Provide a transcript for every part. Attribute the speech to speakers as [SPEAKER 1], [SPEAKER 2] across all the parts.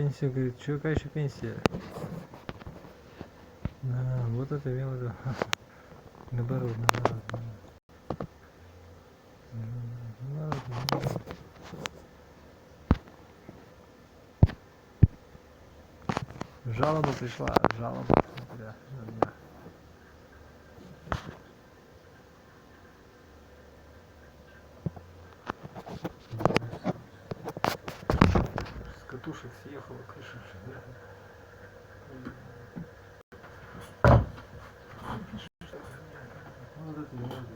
[SPEAKER 1] пенсию, говорит, что, какая еще пенсия? А, вот это имел в виду. Наоборот. Жалоба пришла, жалоба. Да. С катушек съехала крыша. Вот это не надо.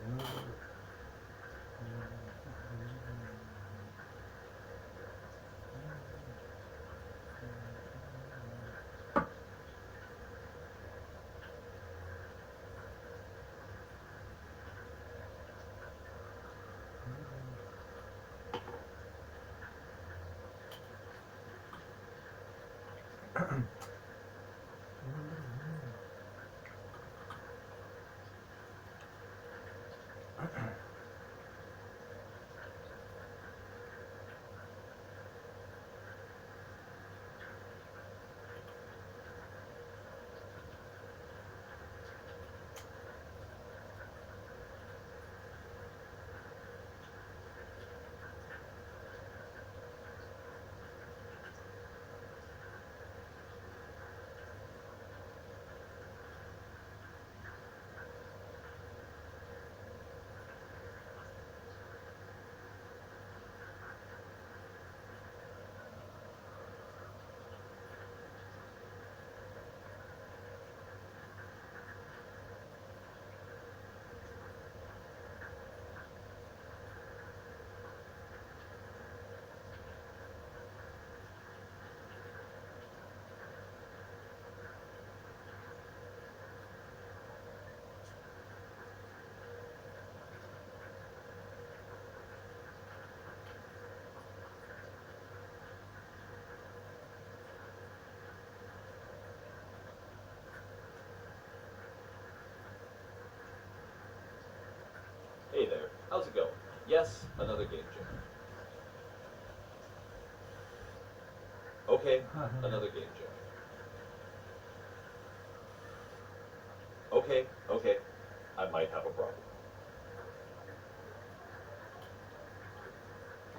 [SPEAKER 2] Hey there, how's it going? Yes, another game jam. Okay, another game jam. Okay, I might have a problem.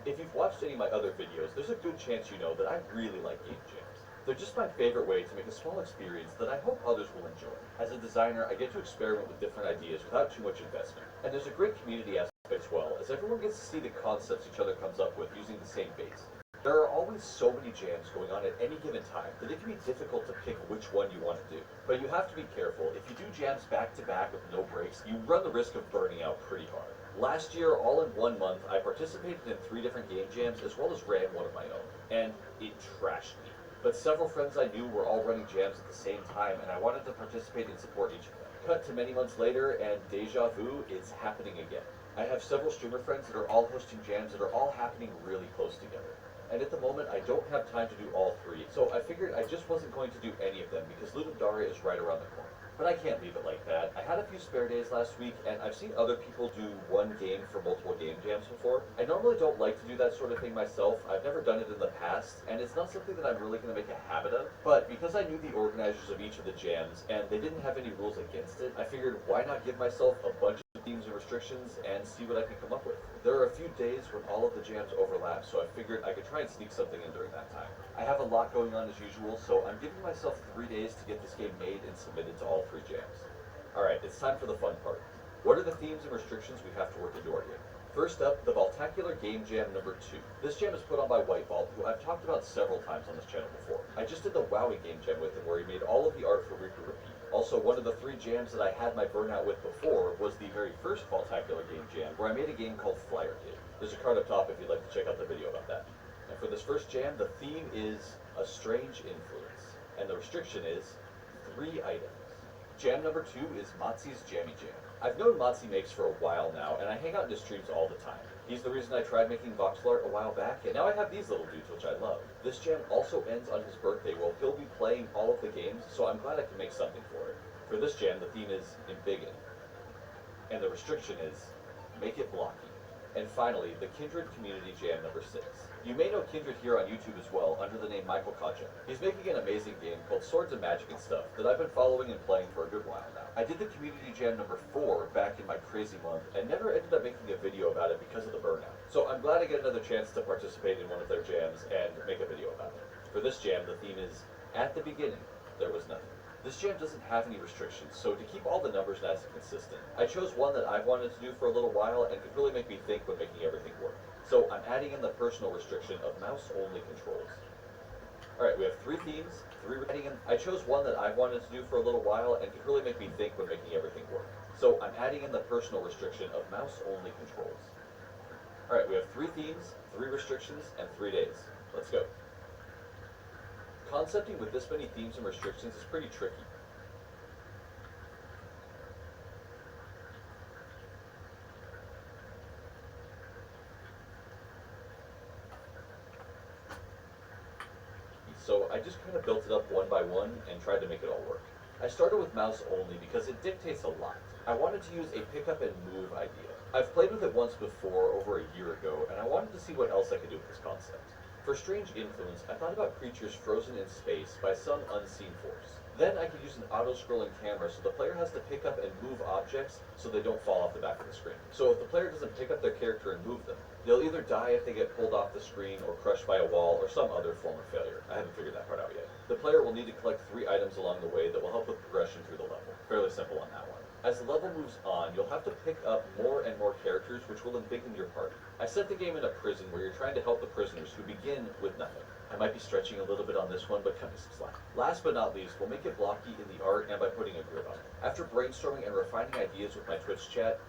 [SPEAKER 2] If you've watched any of my other videos, there's a good chance you know that I really like game jams. They're just my favorite way to make a small experience that I hope others will enjoy. As a designer, I get to experiment with different ideas without too much investment. And there's a great community aspect as well, as everyone gets to see the concepts each other comes up with using the same base. There are always so many jams going on at any given time that it can be difficult to pick which one you want to do. But you have to be careful. If you do jams back to back with no breaks, you run the risk of burning out pretty hard. Last year, all in 1 month, I participated in 3 different game jams as well as ran one of my own. And it trashed me. But several friends I knew were all running jams at the same time, and I wanted to participate and support each of them. Cut to many months later, and deja vu, it's happening again. I have several streamer friends that are all hosting jams that are all happening really close together. And at the moment, I don't have time to do all 3, so I figured I just wasn't going to do any of them because Ludum Dare is right around the corner. But I can't leave it like that. I had a few spare days last week, and I've seen other people do one game for multiple game jams before. I normally don't like to do that sort of thing myself. I've never done it in the past, and it's not something that I'm really going to make a habit of. But because I knew the organizers of each of the jams, and they didn't have any rules against it, I figured why not give myself a bunch of themes and restrictions and see what I can come up with. There are a few days when all of the jams overlap, so I figured I could try and sneak something in during that time. I have a lot going on as usual, so I'm giving myself 3 days to get this game made and submitted to all 3 jams. Alright, it's time for the fun part. What are the themes and restrictions we have to work into our game? First up, the Vaultacular Game Jam number 2. This jam is put on by White Vault, who I've talked about several times on this channel before. I just did the WoWie Game Jam with him where he made all of the art for Reaper Repeat. Also, one of the 3 jams that I had my burnout with before was the very first Vaultacular Game Jam, where I made a game called Flyer Kid. There's a card up top if you'd like to check out the video about that. And for this first jam, the theme is a strange influence, and the restriction is 3 items. Jam number 2 is Matzi's Jammy Jam. I've known Matzi makes for a while now, and I hang out in his streams all the time. He's the reason I tried making voxel art a while back, and now I have these little dudes, which I love. This jam also ends on his birthday, where he'll be playing all of the games, so I'm glad I can make something for it. For this jam, the theme is embiggen, and the restriction is make it blocky. And finally, the Kindred Community Jam number 6. You may know Kindred here on YouTube as well under the name Michael Kaja. He's making an amazing game called Swords and Magic and Stuff that I've been following and playing for a good while now. I did the Community Jam number 4 back in my crazy month and never ended up making a video about it because of the burnout. So I'm glad I get another chance to participate in one of their jams and make a video about it. For this jam, the theme is, at the beginning, there was nothing. This jam doesn't have any restrictions, so to keep all the numbers nice and consistent, I chose one that I've wanted to do for a little while and could really make me think when making everything work. So I'm adding in the personal restriction of mouse-only controls. Alright, we have 3 themes, 3 I chose one that I've wanted to do for a little while and could really make me think when making everything work. So I'm adding in the personal restriction of mouse-only controls. Alright, we have 3 themes, 3 restrictions, and 3 days. Let's go. Concepting with this many themes and restrictions is pretty tricky. So I just kind of built it up one by one and tried to make it all work. I started with mouse only because it dictates a lot. I wanted to use a pick up and move idea. I've played with it once before, over a year ago, and I wanted to see what else I could do with this concept. For strange influence, I thought about creatures frozen in space by some unseen force. Then I could use an auto-scrolling camera so the player has to pick up and move objects so they don't fall off the back of the screen. So if the player doesn't pick up their character and move them, they'll either die if they get pulled off the screen or crushed by a wall or some other form of failure. I haven't figured that part out yet. The player will need to collect 3 items along the way that will help with progression through the level. Fairly simple on that one. As the level moves on, you'll have to pick up more and more characters which will embiggen your party. I set the game in a prison where you're trying to help the prisoners who begin with nothing. I might be stretching a little bit on this one, but cut me some slack. Last but not least, we'll make it blocky in the art and by putting a grid on it. After brainstorming and refining ideas with my Twitch chat,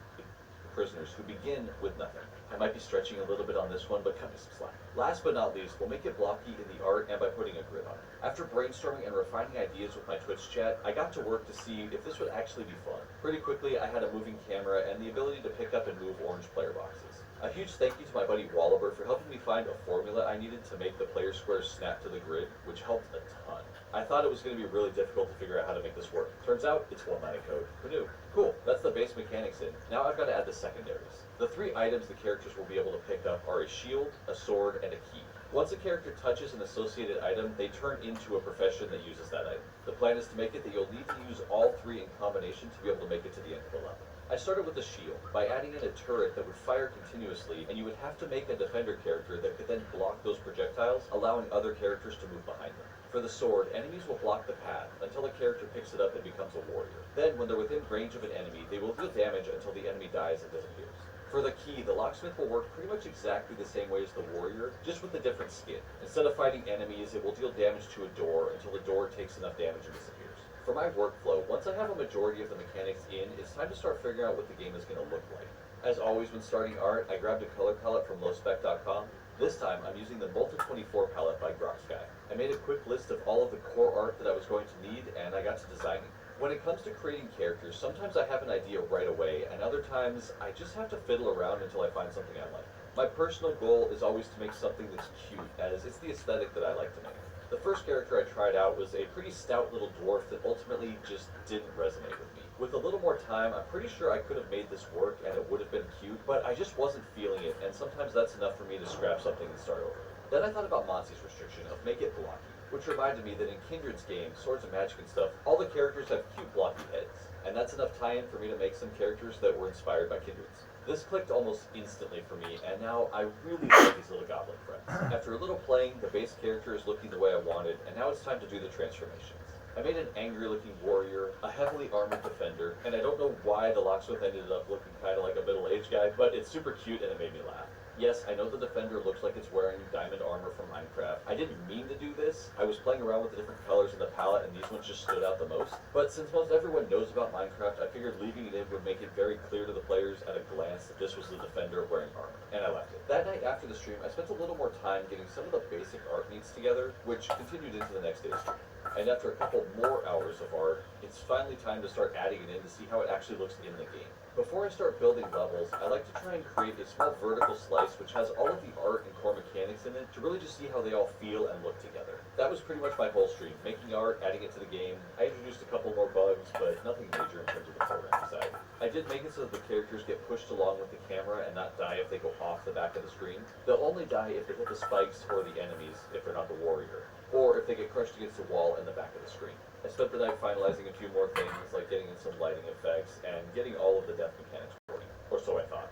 [SPEAKER 2] prisoners who begin with nothing. I might be stretching a little bit on this one, but cut me some slack. Last but not least, we'll make it blocky in the art and by putting a grid on it. After brainstorming and refining ideas with my Twitch chat, I got to work to see if this would actually be fun. Pretty quickly, I had a moving camera and the ability to pick up and move orange player boxes. A huge thank you to my buddy Wallaber for helping me find a formula I needed to make the player squares snap to the grid, which helped a ton. I thought it was going to be really difficult to figure out how to make this work. Turns out, it's one line of code. Who knew? Cool, that's the base mechanics in. Now I've got to add the secondaries. The 3 items the characters will be able to pick up are a shield, a sword, and a key. Once a character touches an associated item, they turn into a profession that uses that item. The plan is to make it that you'll need to use all 3 in combination to be able to make it to the end of the level. I started with the shield, by adding in a turret that would fire continuously, and you would have to make a defender character that could then block those projectiles, allowing other characters to move behind them. For the sword, enemies will block the path until the character picks it up and becomes a warrior. Then, when they're within range of an enemy, they will deal damage until the enemy dies and disappears. For the key, the locksmith will work pretty much exactly the same way as the warrior, just with a different skin. Instead of fighting enemies, it will deal damage to a door until the door takes enough damage and disappears. For my workflow, once I have a majority of the mechanics in, it's time to start figuring out what the game is going to look like. As always when starting art, I grabbed a color palette from lowspec.com. This time, I'm using the Multi-24 palette by Groksky. I made a quick list of all of the core art that I was going to need, and I got to designing. When it comes to creating characters, sometimes I have an idea right away, and other times I just have to fiddle around until I find something I like. My personal goal is always to make something that's cute, as it's the aesthetic that I like to make. The first character I tried out was a pretty stout little dwarf that ultimately just didn't resonate with me. With a little more time, I'm pretty sure I could have made this work and it would have been cute, but I just wasn't feeling it, and sometimes that's enough for me to scrap something and start over. Then I thought about Monty's restriction of make it blocky, which reminded me that in Kindred's game, Swords and Magic and stuff, all the characters have cute blocky heads, and that's enough tie-in for me to make some characters that were inspired by Kindred's. This clicked almost instantly for me, and now I really love these little goblin friends. After a little playing, the base character is looking the way I wanted, and now it's time to do the transformations. I made an angry-looking warrior, a heavily armored defender, and I don't know why the locksmith ended up looking kind of like a middle-aged guy, but it's super cute and it made me laugh. Yes, I know the defender looks like it's wearing diamond armor from Minecraft. I didn't mean to do this. I was playing around with the different colors in the palette and these ones just stood out the most. But since most everyone knows about Minecraft, I figured leaving it in would make it very clear to the players at a glance that this was the defender wearing armor. And I left it. That night after the stream, I spent a little more time getting some of the basic art needs together, which continued into the next day's stream. And after a couple more hours of art, it's finally time to start adding it in to see how it actually looks in the game. Before I start building levels, I like to try and create a small vertical slice which has all of the art and core mechanics in it to really just see how they all feel and look together. That was pretty much my whole stream, making art, adding it to the game. I introduced a couple more bugs, but nothing major in terms of the programming side. I I did make it so that the characters get pushed along with the camera and not die if they go off the back of the screen. They'll only die if they hit the spikes or the enemies if they're not the warrior, or if they get crushed against the wall in the back of the screen. I spent the night finalizing a few more things, like getting in some lighting effects and getting all of the death mechanics working, or so I thought.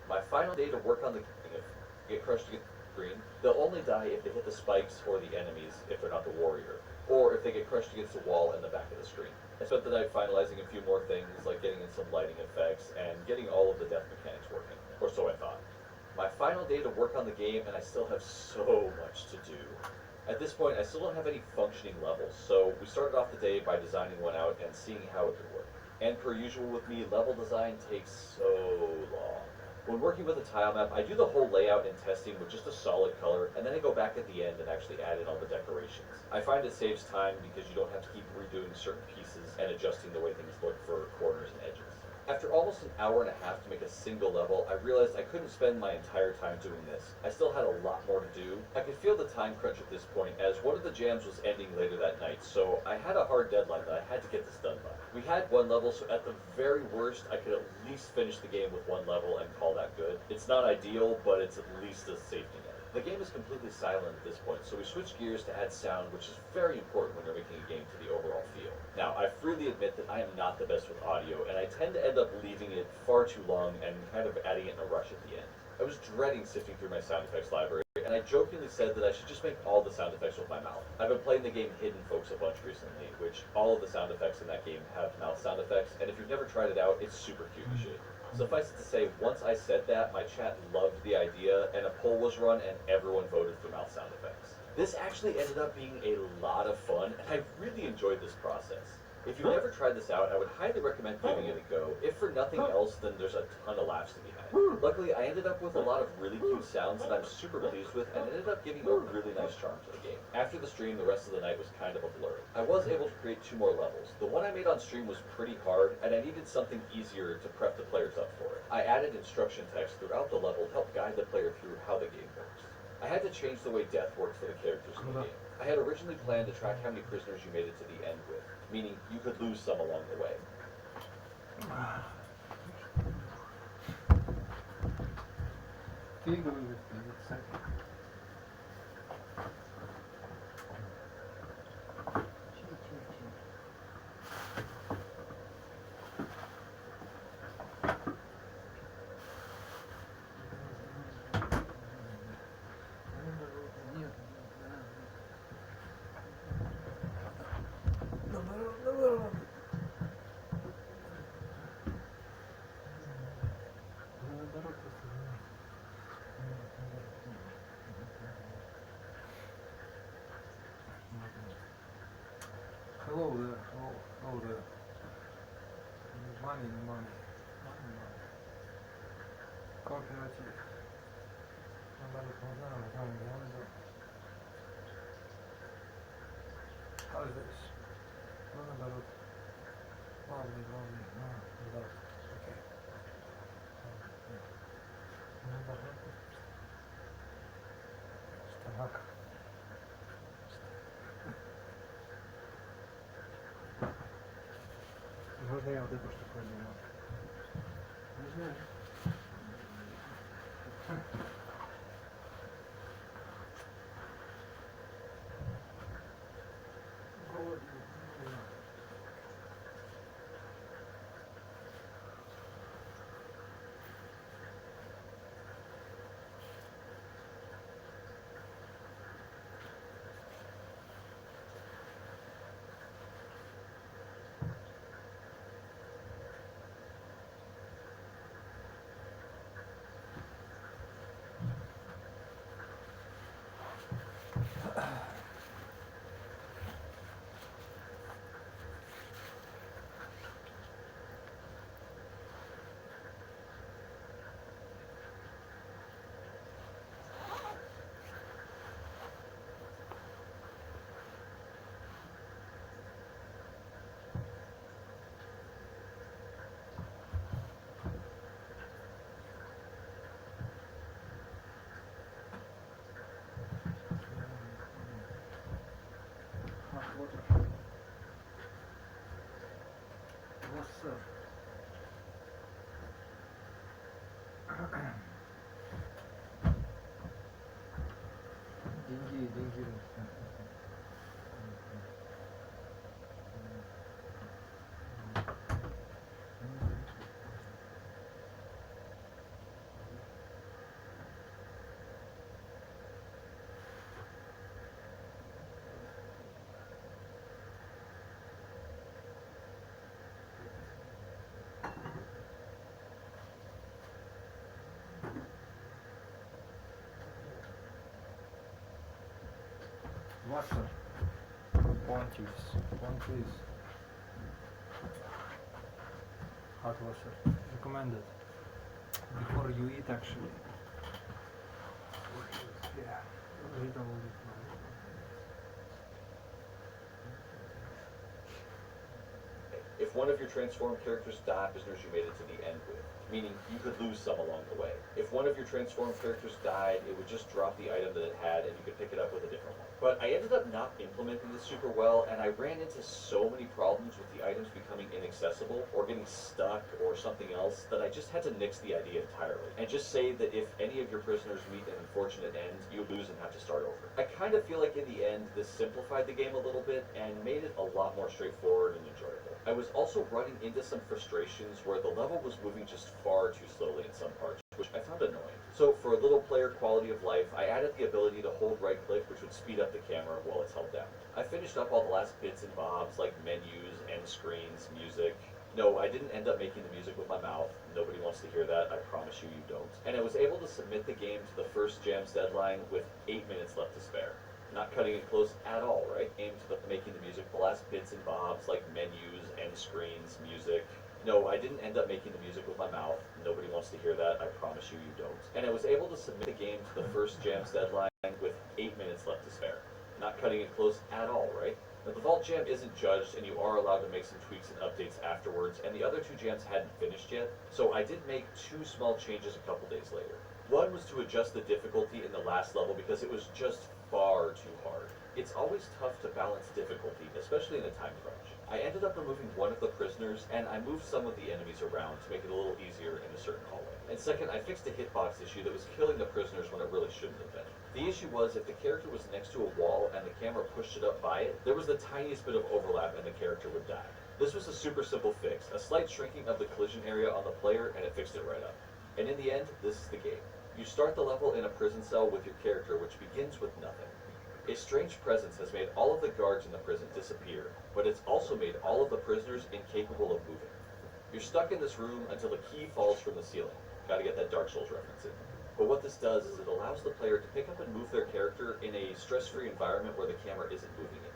[SPEAKER 2] My final day to work on the game, if they get crushed against the screen, they'll only die if they hit the spikes or the enemies if they're not the warrior, or if they get crushed against the wall in the back of the screen. I spent the night finalizing a few more things, like getting in some lighting effects and getting all of the death mechanics working, or so I thought. My final day to work on the game, and I still have so much to do. At this point, I still don't have any functioning levels, so we started off the day by designing one out and seeing how it could work. And per usual with me, level design takes so long. When working with a tile map, I do the whole layout and testing with just a solid color, and then I go back at the end and actually add in all the decorations. I find it saves time because you don't have to keep redoing certain pieces and adjusting the way things look for corners and edges. After almost an hour and a half to make a single level, I realized I couldn't spend my entire time doing this. I still had a lot more to do. I could feel the time crunch at this point, as one of the jams was ending later that night, so I had a hard deadline that I had to get this done by. We had one level, so at the very worst, I could at least finish the game with one level and call that good. It's not ideal, but it's at least a safety net. The game is completely silent at this point, so we switch gears to add sound, which is very important when you're making a game to the overall feel. Now, I freely admit that I am not the best with audio, and I tend to end up leaving it far too long and kind of adding it in a rush at the end. I was dreading sifting through my sound effects library, and I jokingly said that I should just make all the sound effects with my mouth. I've been playing the game Hidden Folks a bunch recently, which all of the sound effects in that game have mouth sound effects, and if you've never tried it out, it's super cute, you should. Suffice it to say, once I said that, my chat loved the idea, and a poll was run, and everyone voted for mouth sound effects. This actually ended up being a lot of fun, and I really enjoyed this process. If you've never tried this out, I would highly recommend giving it a go. If for nothing else, then there's a ton of laughs to be had. Luckily, I ended up with a lot of really cute sounds that I'm super pleased with, and ended up giving a really nice charm to the game. After the stream, the rest of the night was kind of a blur. I was able to create 2 more levels. The one I made on stream was pretty hard, and I needed something easier to prep the players up for it. I added instruction text throughout the level to help guide the player through how the game works. I had to change the way death works for the characters in the game. I had originally planned to track how many prisoners you made it to the end with, meaning you could lose some along the way.
[SPEAKER 1] Hello there, hello there. Money. Cooperative. How is this? No, наоборот. Главный, наоборот. Окей. Наоборот. Так. Можно я вот эту штуку возьму? Не знаю. деньги. Water. One please. Hot water. Recommended. Before you eat, actually. Yeah. Read all it.
[SPEAKER 2] If one of your transformed characters die, prisoners you made it to the end with, meaning you could lose some along the way. If one of your transformed characters died, it would just drop the item that it had and you could pick it up with a different one. But I ended up not implementing this super well, and I ran into so many problems with the items becoming inaccessible or getting stuck or something else that I just had to nix the idea entirely and just say that if any of your prisoners meet an unfortunate end, you lose and have to start over. I kind of feel like in the end this simplified the game a little bit and made it a lot more straightforward and enjoyable. I was also running into some frustrations where the level was moving just far too slowly in some parts, which I found annoying. So for a little player quality of life, I added the ability to hold right click, which would speed up the camera while it's held down. I finished up all the last bits and bobs like menus, end screens, music. No, I didn't end up making the music with my mouth. Nobody wants to hear that, I promise you, you don't. And I was able to submit the game to the first jam's deadline with 8 minutes left to spare. Not cutting it close at all, right? Aimed to making the music, the last bits and bobs like menus, end screens, music. No, I didn't end up making the music with my mouth. Nobody wants to hear that, I promise you, you don't. And I was able to submit the game to the first jam's deadline with 8 minutes left to spare. Not cutting it close at all, right? Now, the Vault Jam isn't judged, and you are allowed to make some tweaks and updates afterwards, and the other two jams hadn't finished yet, so I did make 2 small changes a couple days later. One was to adjust the difficulty in the last level because it was just far too hard. It's always tough to balance difficulty, especially in a time crunch. I ended up removing one of the prisoners, and I moved some of the enemies around to make it a little easier in a certain hallway. And second, I fixed a hitbox issue that was killing the prisoners when it really shouldn't have been. The issue was if the character was next to a wall and the camera pushed it up by it, there was the tiniest bit of overlap and the character would die. This was a super simple fix, a slight shrinking of the collision area on the player, and it fixed it right up. And in the end, this is the game. You start the level in a prison cell with your character, which begins with nothing. A strange presence has made all of the guards in the prison disappear, but it's also made all of the prisoners incapable of moving. You're stuck in this room until a key falls from the ceiling. Gotta get that Dark Souls reference in. But what this does is it allows the player to pick up and move their character in a stress-free environment where the camera isn't moving it.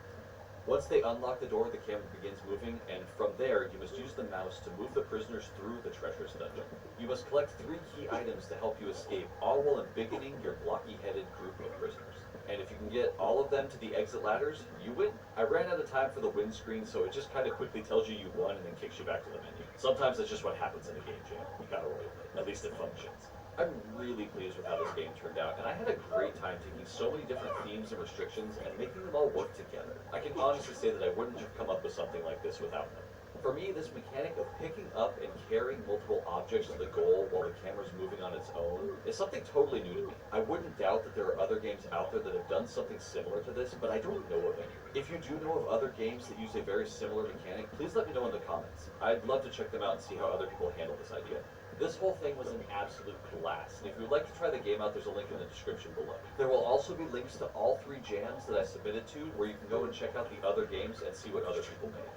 [SPEAKER 2] Once they unlock the door, the camera begins moving, and from there, you must use the mouse to move the prisoners through the treasures dungeon. You must collect 3 key items to help you escape, all while embiggening your blocky-headed group of prisoners. And if you can get all of them to the exit ladders, you win. I ran out of time for the win screen, so it just kind of quickly tells you you won and then kicks you back to the menu. Sometimes that's just what happens in a game jam. You gotta roll with it. At least it functions. I'm really pleased with how this game turned out, and I had a great time taking so many different themes and restrictions and making them all work together. I can honestly say that I wouldn't have come up with something like this without them. For me, this mechanic of picking up and carrying multiple objects to the goal while the camera's moving on its own is something totally new to me. I wouldn't doubt that there are other games out there that have done something similar to this, but I don't know of any. If you do know of other games that use a very similar mechanic, please let me know in the comments. I'd love to check them out and see how other people handle this idea. This whole thing was an absolute blast, and if you would like to try the game out, there's a link in the description below. There will also be links to all 3 jams that I submitted to, where you can go and check out the other games and see what other people made.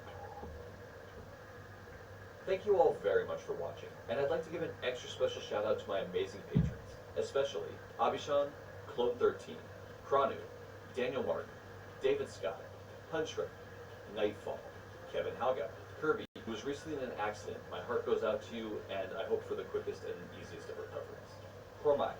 [SPEAKER 2] Thank you all very much for watching, and I'd like to give an extra special shout out to my amazing patrons, especially Abishan, Clone13, Kranu, Daniel Martin, David Scott, Hunchrick, Nightfall, Kevin Hauga, Kirby, who was recently in an accident. My heart goes out to you, and I hope for the quickest and easiest of recoveries. Cormac,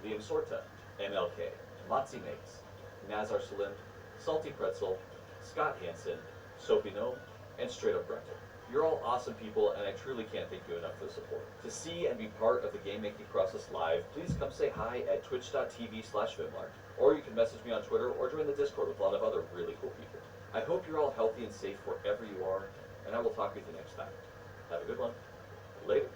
[SPEAKER 2] Liam Sorta, MLK, Matzi Makes, Nazar Salim, Salty Pretzel, Scott Hansen, Soapy Gnome, and Straight Up Grunter. You're all awesome people, and I truly can't thank you enough for the support. To see and be part of the game making process live, please come say hi at twitch.tv/Vimlar, or you can message me on Twitter or join the Discord with a lot of other really cool people. I hope you're all healthy and safe wherever you are, and I will talk with you next time. Have a good one. Later.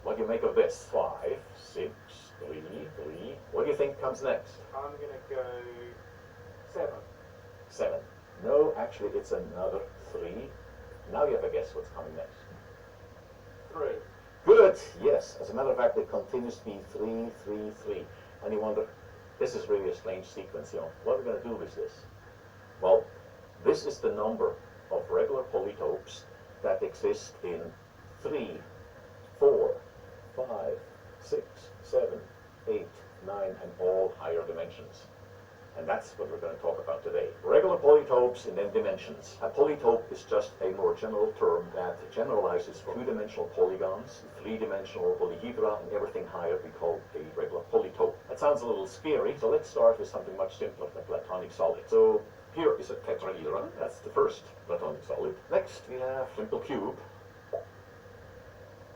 [SPEAKER 3] What do you make of this? 5, 6, 3, 3. What do you think comes next?
[SPEAKER 4] I'm gonna go 7.
[SPEAKER 3] 7. No, actually it's another 3. Now you have a guess what's coming next.
[SPEAKER 4] 3.
[SPEAKER 3] Good, yes. As a matter of fact, it continues to be 3, 3, 3. And you wonder, this is really a strange sequence, you know. What are we going to do with this? Well, this is the number of regular polytopes that exist in 3, 4, 5, 6, 7, 8, 9, and all higher dimensions. And that's what we're going to talk about today. Regular polytopes and then dimensions. A polytope is just a more general term that generalizes from two-dimensional polygons, three-dimensional polyhedra, and everything higher we call a regular polytope. That sounds a little scary, so let's start with something much simpler, a platonic solid. So here is a tetrahedron. That's the first platonic solid. Next we have simple cube.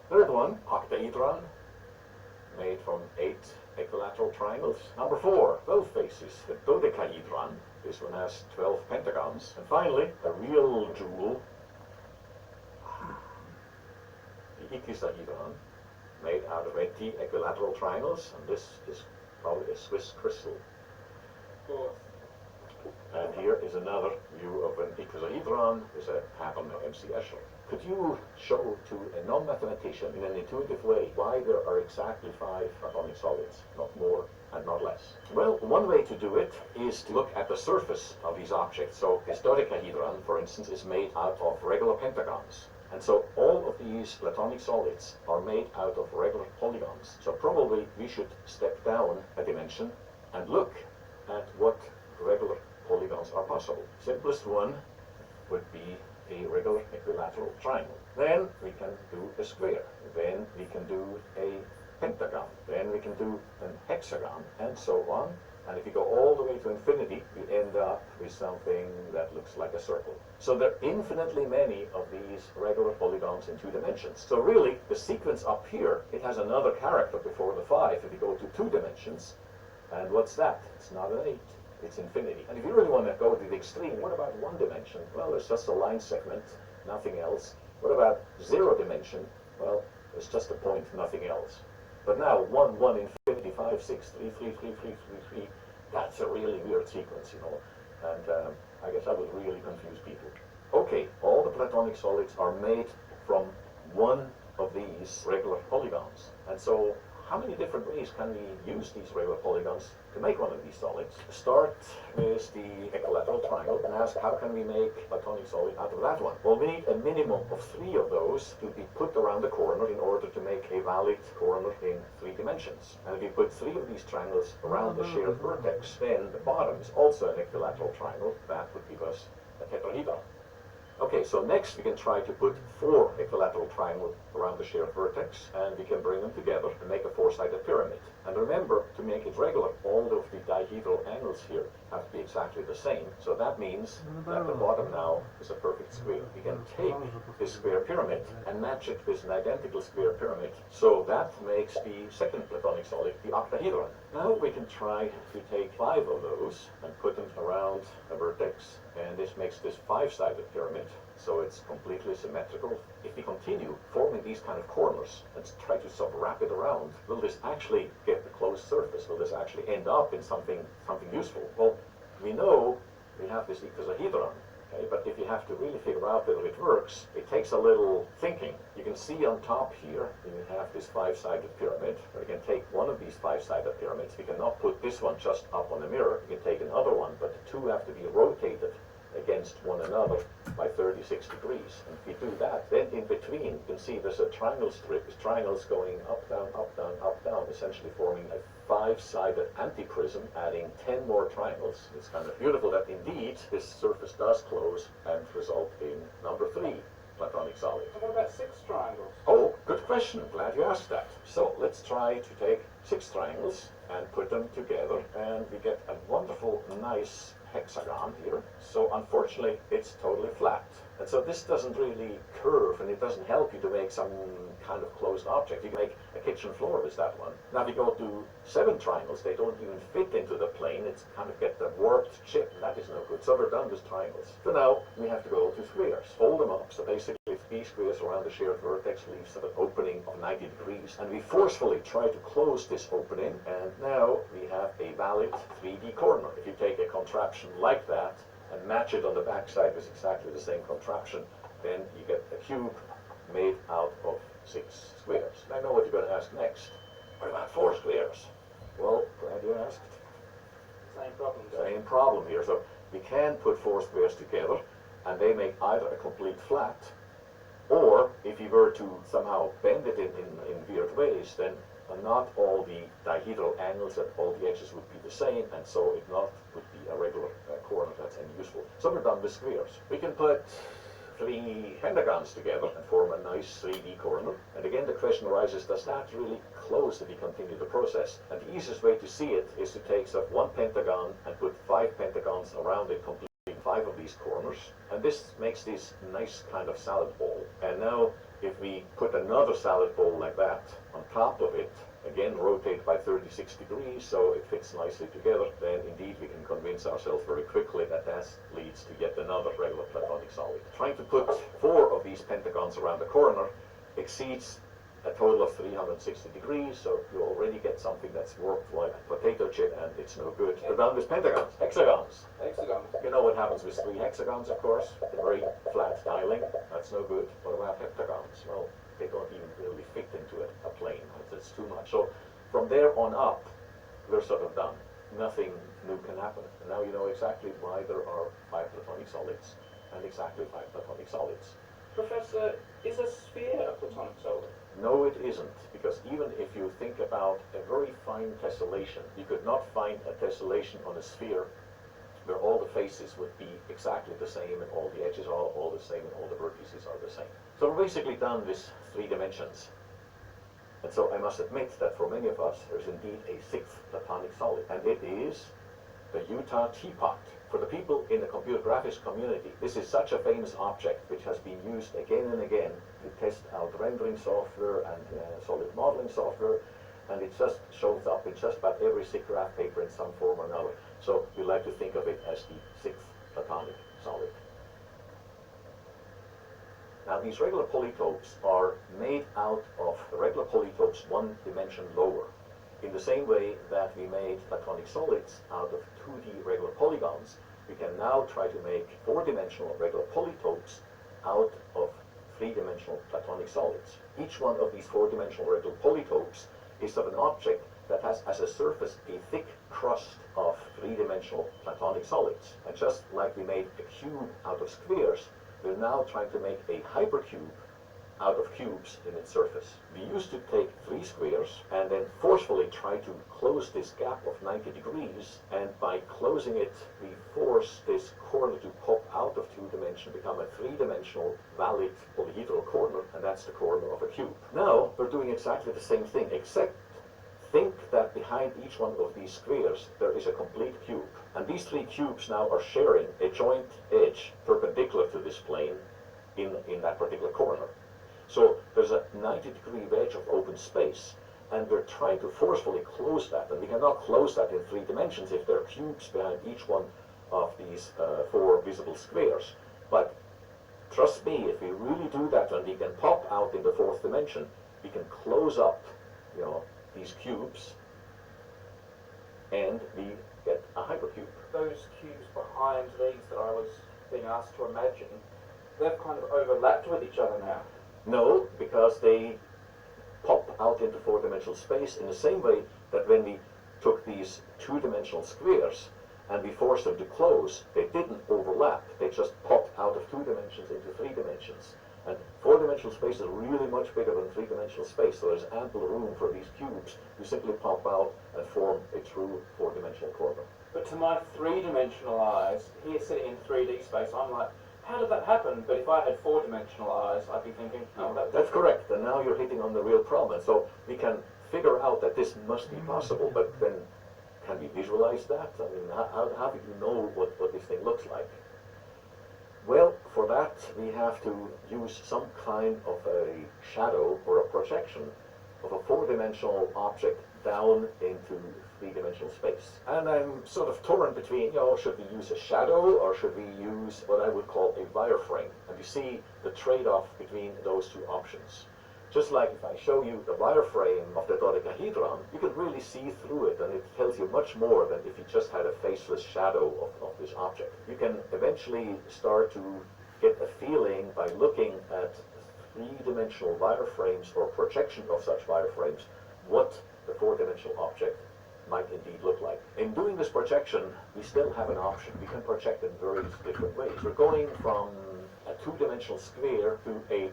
[SPEAKER 3] Third one, octahedron, made from 8 equilateral triangles. Number 4, 12 faces, the dodecahedron. This one has 12 pentagons. And finally, a real jewel, the icosahedron, made out of 80 equilateral triangles. And this is probably a Swiss crystal.
[SPEAKER 4] 4th.
[SPEAKER 3] And here is another view of an icosahedron. There's a pattern of MC Escher. Could you show to a non-mathematician in an intuitive way why there are exactly 5 platonic solids, not more and not less? Well, one way to do it is to look at the surface of these objects. So this dodecahedron, for instance, is made out of regular pentagons. And so all of these platonic solids are made out of regular polygons. So probably we should step down a dimension and look at what regular polygons are possible. Simplest one would be a regular equilateral triangle. Then we can do a square. Then we can do a pentagon. Then we can do an hexagon, and so on. And if you go all the way to infinity, we end up with something that looks like a circle. So there are infinitely many of these regular polygons in 2 dimensions. So really, the sequence up here, it has another character before the 5 if you go to 2 dimensions. And what's that? It's not an 8. It's infinity. And if you really want to go to the extreme, what about 1 dimension? Well, there's just a line segment, nothing else. What about 0 dimension? Well, there's just a point, nothing else. But now 1, 1, infinity, 5, 6, 3, 3, 3, 3, 3, 3. That's a really weird sequence, you know. And I guess that would really confuse people. Okay, all the platonic solids are made from one of these regular polygons. And so how many different ways can we use these regular polygons to make one of these solids? Start with the equilateral triangle and ask how can we make a platonic solid out of that one? Well, we need a minimum of 3 of those to be put around the corner in order to make a valid corner in 3 dimensions. And if you put 3 of these triangles around the shared vertex, then the bottom is also an equilateral triangle. That would give us a tetrahedron. Okay, so next we can try to put 4 equilateral triangles around the shared vertex, and we can bring them together and make a 4-sided pyramid. And remember, to make it regular, all of the dihedral angles here have to be exactly the same. So that means that the bottom now is a perfect square. We can take this square pyramid and match it with an identical square pyramid. So that makes the second platonic solid, the octahedron. Now we can try to take 5 of those and put them around a vertex, and this makes this 5-sided pyramid. So it's completely symmetrical. If we continue forming these kind of corners and try to sort of wrap it around, will this actually get the closed surface? Will this actually end up in something useful? Well, we know we have this icosahedron, okay? But if you you have to really figure out whether it works, it takes a little thinking. You can see on top here, you have this five-sided pyramid. We can take one of these five-sided pyramids. We cannot put this one just up on the mirror. You can take another one, but the two have to be rotated against one another by 36 degrees. And if you do that, then in between, you can see there's a triangle strip. There's triangles going up, down, up, down, up, down, essentially forming a five-sided antiprism, adding 10 more triangles. It's kind of beautiful that indeed this surface does close and result in number 3 platonic solid.
[SPEAKER 4] And what about 6 triangles?
[SPEAKER 3] Oh, good question. Glad you asked that. So let's try to take 6 triangles and put them together, and we get a wonderful, nice hexagon here. So unfortunately, it's totally flat. And so this doesn't really curve, and it doesn't help you to make some kind of closed object. You can make a kitchen floor with that one. Now if you go to 7 triangles, they don't even fit into the plane. It's kind of get the warped chip, and that is no good. So we're done with triangles. So now we have to go to squares. Fold them up. So basically 3 squares around the shared vertex leaves an opening of 90 degrees. And we forcefully try to close this opening, and now we have a valid 3D corner. If you take a contraption like that and match it on the back side with exactly the same contraption, then you get a cube made out of 6 squares. I know what you're going to ask next. What about 4 squares? Well, glad you asked.
[SPEAKER 4] Same problem.
[SPEAKER 3] Same problem here. So we can put 4 squares together, and they make either a complete flat, or if you were to somehow bend it in weird ways, then not all the dihedral angles at all the edges would be the same, and so it not would be a regular corner that's any useful. So we're done with squares. We can put 3 pentagons together and form a nice 3D corner. And again, the question arises, does that really close if we continue the process? And the easiest way to see it is to take 1 pentagon and put 5 pentagons around it, completing 5 of these corners. And this makes this nice kind of salad bowl. And now, if we put another salad bowl like that on top of it, again rotate by 36 degrees so it fits nicely together, then indeed we can convince ourselves very quickly that that leads to yet another regular platonic solid. Trying to put 4 of these pentagons around the corner exceeds a total of 360 degrees, so you already get something that's warped like a potato chip, and it's no good. We're done with pentagons. Hexagons.
[SPEAKER 4] Hexagons.
[SPEAKER 3] You know what happens with 3 hexagons, of course? A very flat tiling. That's no good. What about heptagons? Well, they don't even really fit into a plane. It's too much. So from there on up, we're sort of done. Nothing new can happen. And now you know exactly why there are 5 platonic solids and exactly 5 platonic solids.
[SPEAKER 4] Professor, is a sphere a platonic solid?
[SPEAKER 3] No, it isn't, because even if you think about a very fine tessellation, you could not find a tessellation on a sphere where all the faces would be exactly the same and all the edges are all the same and all the vertices are the same. So we're basically done with 3 dimensions. And so I must admit that for many of us, there's indeed a 6th platonic solid, and it is the Utah Teapot. For the people in the computer graphics community, this is such a famous object which has been used again and again to test out rendering software and solid modeling software, and it just shows up in just about every SIG graph paper in some form or another. So we like to think of it as the 6th platonic solid. Now these regular polytopes are made out of regular polytopes 1 dimension lower, in the same way that we made platonic solids out of 2D regular polygons. We can now try to make 4-dimensional regular polytopes out of 3-dimensional platonic solids. Each one of these 4-dimensional regular polytopes is of an object that has as a surface a thick crust of 3-dimensional platonic solids. And just like we made a cube out of squares, we're now trying to make a hypercube out of cubes in its surface. We used to take 3 squares and then forcefully try to close this gap of 90 degrees, and by closing it we force this corner to pop out of 2 dimensions, become a 3-dimensional valid polyhedral corner, and that's the corner of a cube. Now we're doing exactly the same thing, except think that behind each one of these squares there is a complete cube, and these 3 cubes now are sharing a joint edge perpendicular to this plane in that particular corner. So there's a 90-degree wedge of open space, and we're trying to forcefully close that, and we cannot close that in 3 dimensions if there are cubes behind each one of these 4 visible squares. But trust me, if we really do that and we can pop out in the 4th dimension, we can close up, these cubes, and we get a hypercube.
[SPEAKER 4] Those cubes behind these that I was being asked to imagine, they've kind of overlapped with each other now.
[SPEAKER 3] No, because they pop out into four-dimensional space in the same way that when we took these two-dimensional squares and we forced them to close, they didn't overlap. They just popped out of 2 dimensions into 3 dimensions. And 4-dimensional space is really much bigger than 3-dimensional space, so there's ample room for these cubes to simply pop out and form a true 4-dimensional corner.
[SPEAKER 4] But to my 3-dimensional eyes, here sitting in 3D space, I'm like, how did that happen? But if I had 4-dimensional eyes, I'd be thinking, oh,
[SPEAKER 3] That's correct, and now you're hitting on the real problem. And so we can figure out that this must be possible, but then can we visualize that? I mean, how do you know what this thing looks like? Well, for that, we have to use some kind of a shadow or a projection of a 4-dimensional object down into 3-dimensional space. And I'm sort of torn between, should we use a shadow or should we use what I would call a wireframe? And you see the trade-off between those 2 options. Just like if I show you the wireframe of the dodecahedron, you can really see through it, and it tells you much more than if you just had a faceless shadow of this object. You can eventually start to get a feeling by looking at 3-dimensional wireframes or projection of such wireframes, what the 4-dimensional object might indeed look like. In doing this projection, we still have an option. We can project in various different ways. We're going from a 2-dimensional square to a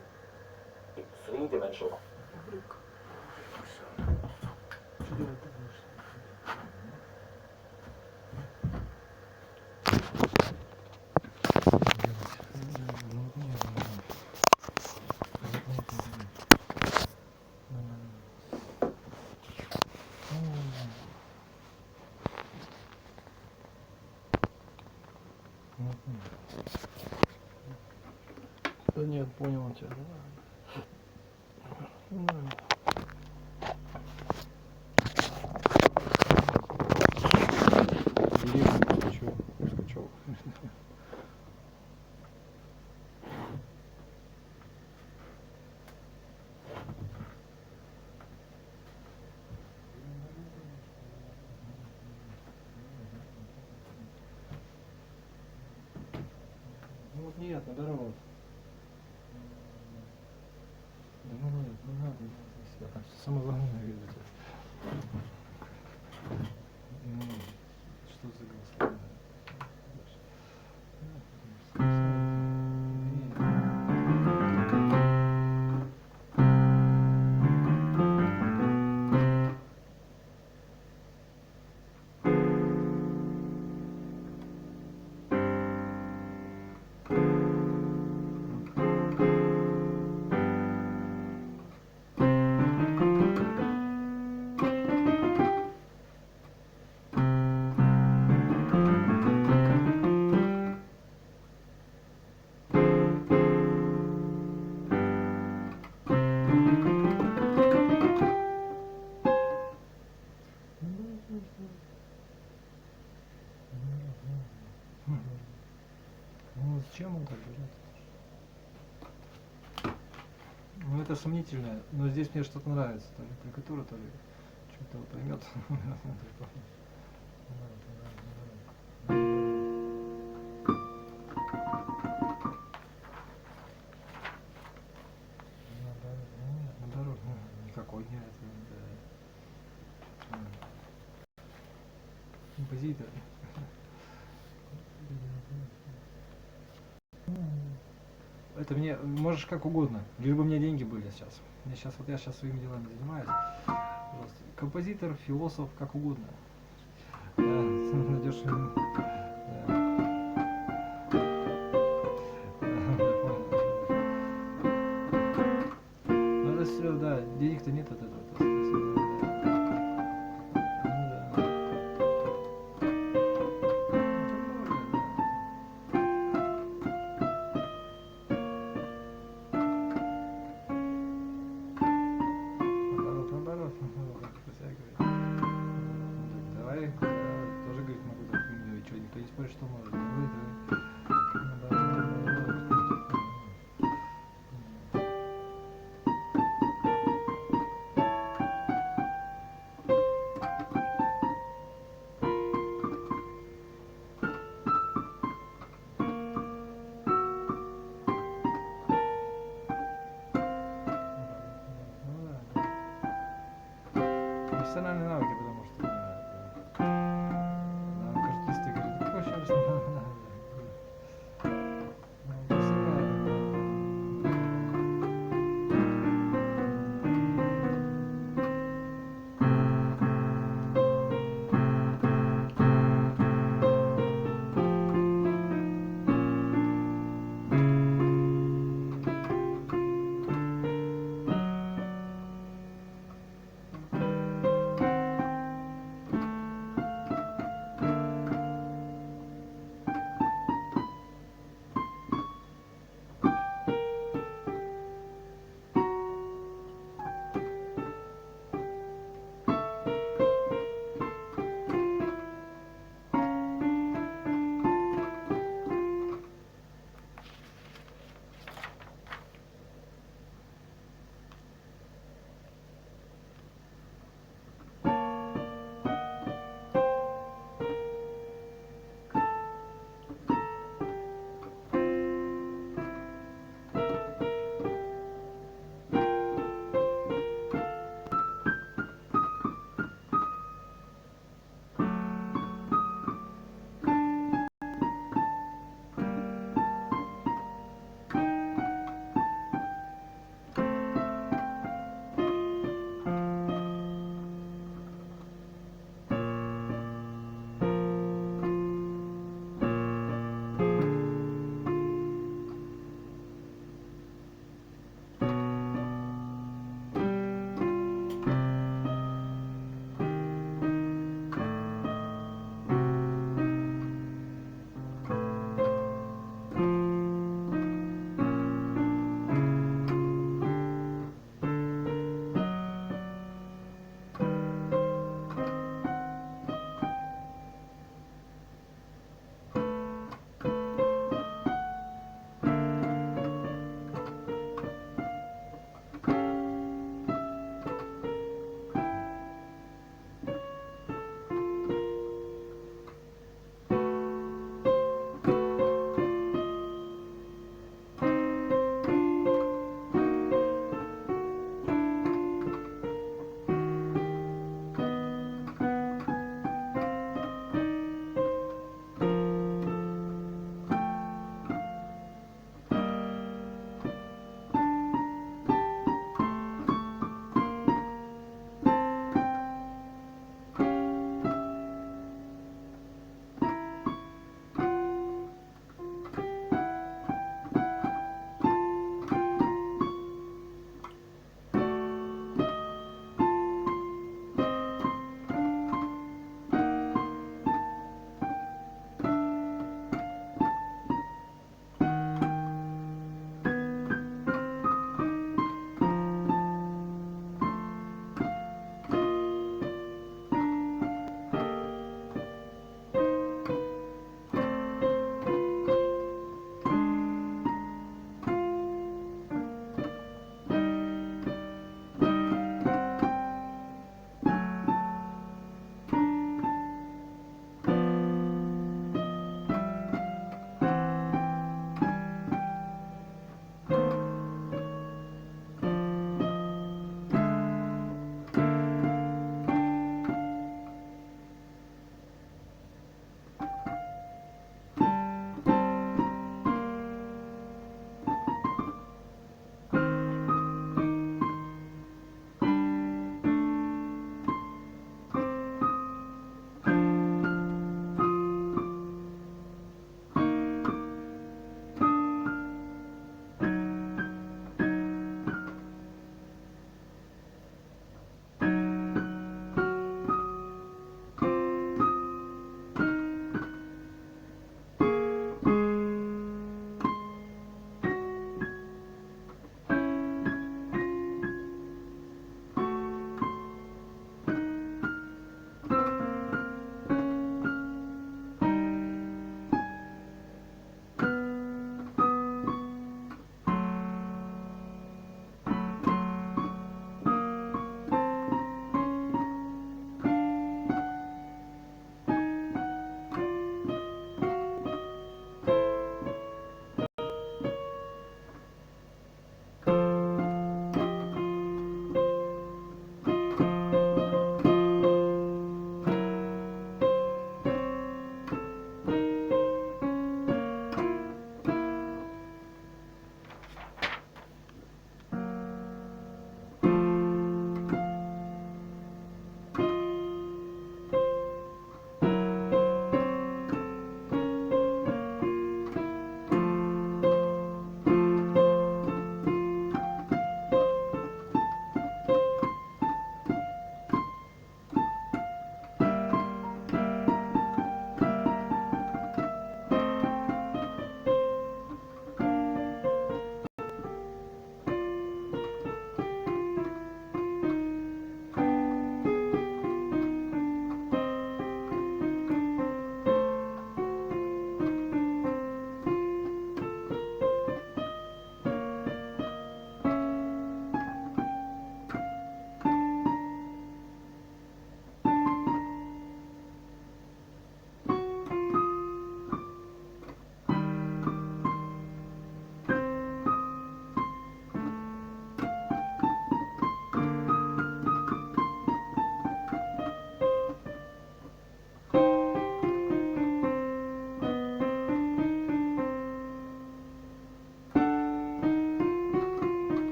[SPEAKER 3] 3-dimensional.
[SPEAKER 1] Да нет, понял тебя. Скачал. Ну вот нет, наоборот. Да ну нет, не надо. Самое главное видите. Ну, что за голосование? Ну зачем он так берет? Ну это сомнительное, но здесь мне что-то нравится, то ли аппликатура, то ли что-то он поймет. Наоборот, никакой нет. Композитор. Это мне можешь как угодно, лишь бы у меня деньги были сейчас. Я сейчас своими делами занимаюсь. Пожалуйста. Композитор, философ, как угодно. Найдешь. Ну это все, да, денег-то нет от этого. Что может? профессиональные навыки, потому что нам артисты говорят, какой еще раз надо?